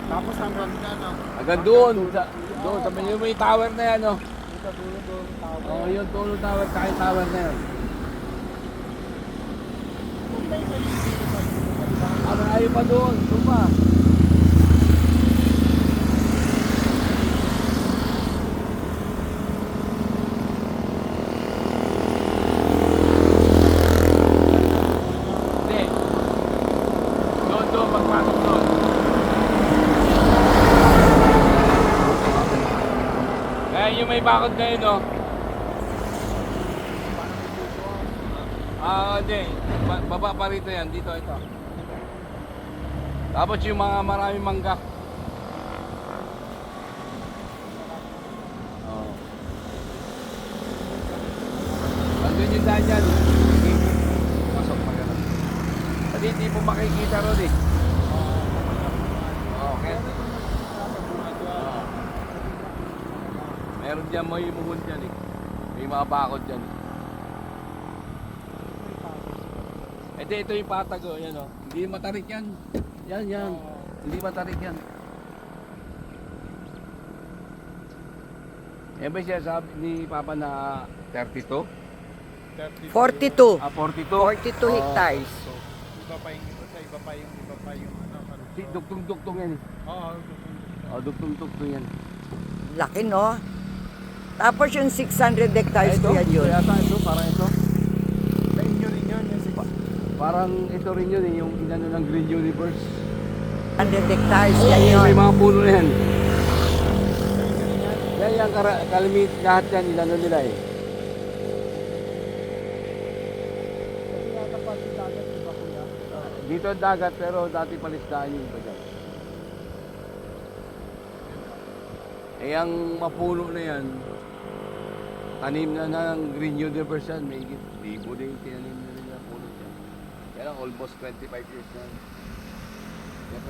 Tapos hanggang na, no? Hanggang doon, sa may tower na yan, no? Dito, dulo, tawag. Oo, yung Tulo Tower, kahit tower na yan. Malayo pa doon, doon pa. Hindi. Doon, magpasok doon. Kaya yung may bakod na yun, no? Hindi. Baba pa rito yan. Dito, ito. Tapos yung mga maraming mangga. Oo. Andun yung daan dyan. Pasok pa gano'n. Kasi hindi po makikita ron eh. Okay. Meron dyan may muhon dyan eh. May mga bakod dyan eh. Ito yung patag oh, yan oh. Hindi matarik yan. Yan. Hindi matarik yan. Yan ba siya sabi ni Papa na 32? 42. 42? 42 hectares. Iba pa yung ano. Duktong-duktong yan eh. Oo, Duktong-duktong yan. Laki, no? Tapos yung 600 hectares ko yan yun. Yata ito, parang ito. sa inyo rin yun, yung Parang ito rin yun eh, yung inano ng Green Universe. 100 hectares yan yun. May mga puno na yan. Yan, kalimit lahat yan, inano nila eh. Kasi yata pa si dagat, diba kuya? Dito ang dagat pero dati palisdaan yung iba dyan. Eh ang mapuno na yan, tanim na ng Green Universe yan, may libo na yung tinanim na nila puno dyan. Kaya lang almost 25 years na.